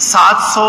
700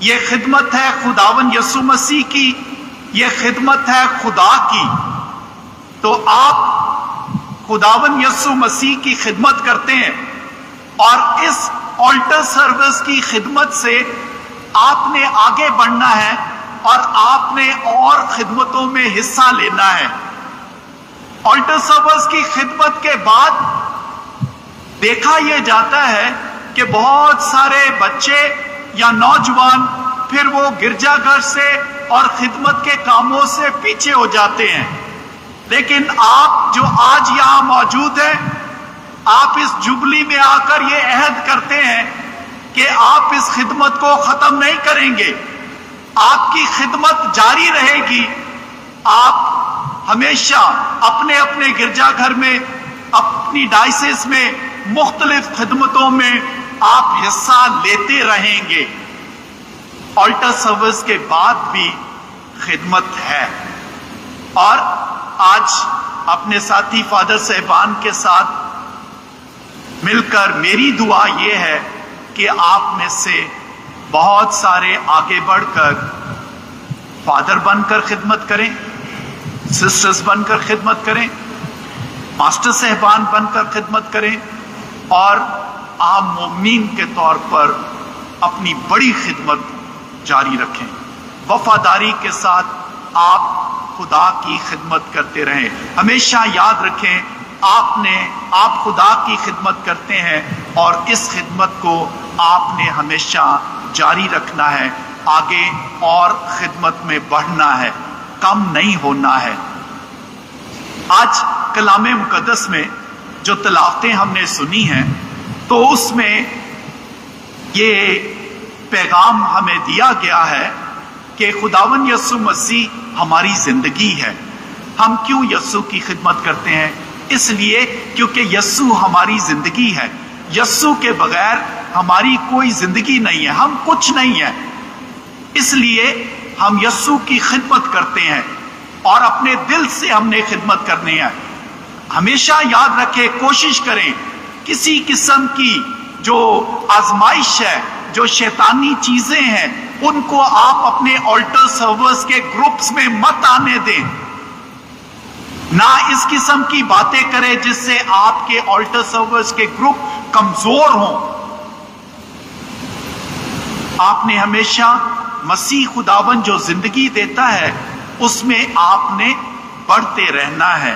یہ خدمت ہے خداون یسوع مسیح کی، یہ خدمت ہے خدا کی۔ تو آپ خداون یسوع مسیح کی خدمت کرتے ہیں، اور اس آلٹر سروس کی خدمت سے آپ نے آگے بڑھنا ہے اور آپ نے اور خدمتوں میں حصہ لینا ہے۔ آلٹر سروس کی خدمت کے بعد دیکھا یہ جاتا ہے کہ بہت سارے بچے یا نوجوان پھر وہ گرجا گھر سے اور خدمت کے کاموں سے پیچھے ہو جاتے ہیں، لیکن آپ جو آج یہاں موجود ہیں، آپ اس جبلی میں آ کر یہ عہد کرتے ہیں کہ آپ اس خدمت کو ختم نہیں کریں گے، آپ کی خدمت جاری رہے گی۔ آپ ہمیشہ اپنے اپنے گرجا گھر میں، اپنی ڈائسس میں، مختلف خدمتوں میں آپ حصہ لیتے رہیں گے۔ آلٹر سروس کے بعد بھی خدمت ہے، اور آج اپنے ساتھی فادر صاحبان کے ساتھ مل کر میری دعا یہ ہے کہ آپ میں سے بہت سارے آگے بڑھ کر فادر بن کر خدمت کریں، سسٹرز بن کر خدمت کریں، ماسٹر صاحبان بن کر خدمت کریں، اور عام مومنین کے طور پر اپنی بڑی خدمت جاری رکھیں۔ وفاداری کے ساتھ آپ خدا کی خدمت کرتے رہیں۔ ہمیشہ یاد رکھیں آپ خدا کی خدمت کرتے ہیں، اور اس خدمت کو آپ نے ہمیشہ جاری رکھنا ہے، آگے اور خدمت میں بڑھنا ہے، کم نہیں ہونا ہے۔ آج کلام مقدس میں جو تلاوتیں ہم نے سنی ہیں، تو اس میں یہ پیغام ہمیں دیا گیا ہے کہ خداون یسوع مسیح ہماری زندگی ہے۔ ہم کیوں یسوع کی خدمت کرتے ہیں؟ اس لیے کیونکہ یسوع ہماری زندگی ہے۔ یسوع کے بغیر ہماری کوئی زندگی نہیں ہے، ہم کچھ نہیں ہیں۔ اس لیے ہم یسوع کی خدمت کرتے ہیں، اور اپنے دل سے ہم نے خدمت کرنی ہے۔ ہمیشہ یاد رکھیں، کوشش کریں کسی قسم کی جو آزمائش ہے، جو شیطانی چیزیں ہیں، ان کو آپ اپنے آلٹر سروس کے گروپس میں مت آنے دیں۔ نہ اس قسم کی باتیں کریں جس سے آپ کے آلٹر سروس کے گروپ کمزور ہوں۔ آپ نے ہمیشہ مسیح خداون جو زندگی دیتا ہے، اس میں آپ نے بڑھتے رہنا ہے۔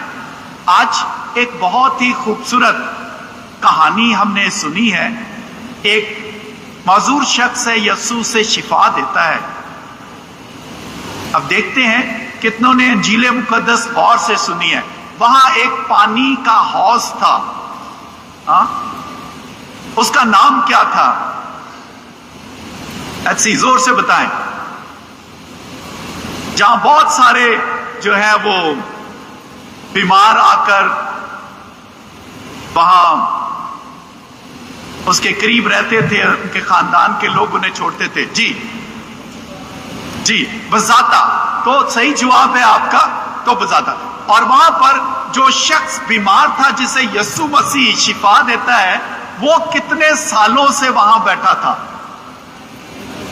آج ایک بہت ہی خوبصورت کہانی ہم نے سنی ہے۔ ایک معذور شخص ہے، یسوع سے شفا دیتا ہے۔ اب دیکھتے ہیں کتنوں نے انجیل مقدس غور سے سنی ہے۔ وہاں ایک پانی کا حوض تھا، اس کا نام کیا تھا؟ ایسی زور سے بتائیں۔ جہاں بہت سارے جو ہے وہ بیمار آ کر وہاں اس کے قریب رہتے تھے، ان کے خاندان کے لوگ انہیں چھوڑتے تھے۔ جی بزاتا، تو صحیح جواب ہے آپ کا، تو بزاتا۔ اور وہاں پر جو شخص بیمار تھا جسے یسوع مسیح شفا دیتا ہے، وہ کتنے سالوں سے وہاں بیٹھا تھا؟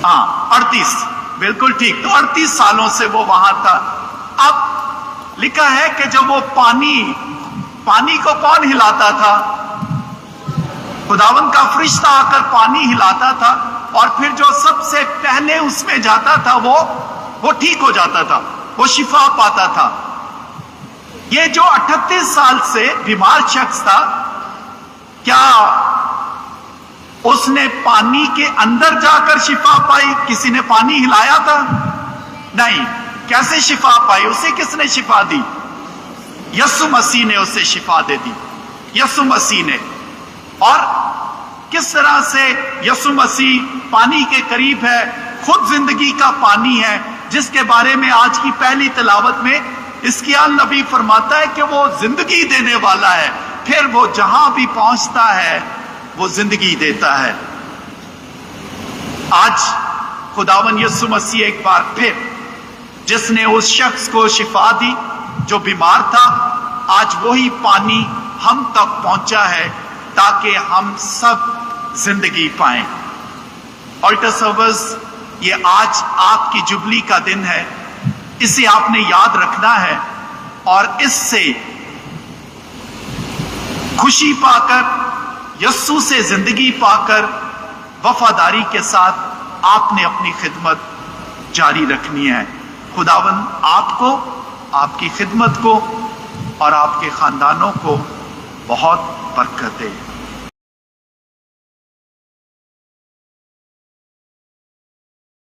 38، بالکل ٹھیک، تو 38 سالوں سے وہ وہاں تھا۔ اب لکھا ہے کہ جب وہ پانی کو کون ہلاتا تھا؟ خداوند کا فرشتہ آ کر پانی ہلاتا تھا، اور پھر جو سب سے پہلے اس میں جاتا تھا وہ ٹھیک ہو جاتا تھا، وہ شفا پاتا تھا۔ یہ جو 38 سال سے بیمار شخص تھا، کیا اس نے پانی کے اندر جا کر شفا پائی؟ کسی نے پانی ہلایا تھا؟ نہیں۔ کیسے شفا پائی؟ اسے کس نے شفا دی؟ یسوع مسیح نے اسے شفا دے دی، یسوع مسیح نے۔ اور کس طرح سے یسوع مسیح پانی کے قریب ہے، خود زندگی کا پانی ہے، جس کے بارے میں آج کی پہلی تلاوت میں حزقیال نبی فرماتا ہے کہ وہ زندگی دینے والا ہے، پھر وہ جہاں بھی پہنچتا ہے وہ زندگی دیتا ہے۔ آج خداون یسوع مسیح ایک بار پھر جس نے اس شخص کو شفا دی جو بیمار تھا، آج وہی پانی ہم تک پہنچا ہے تاکہ ہم سب زندگی پائیں۔ آلٹر سروس یہ آج آپ کی جبلی کا دن ہے، اسے آپ نے یاد رکھنا ہے اور اس سے خوشی پا کر، یسوع سے زندگی پا کر وفاداری کے ساتھ آپ نے اپنی خدمت جاری رکھنی ہے۔ خداوند آپ کو، آپ کی خدمت کو اور آپ کے خاندانوں کو بہت برکت دے۔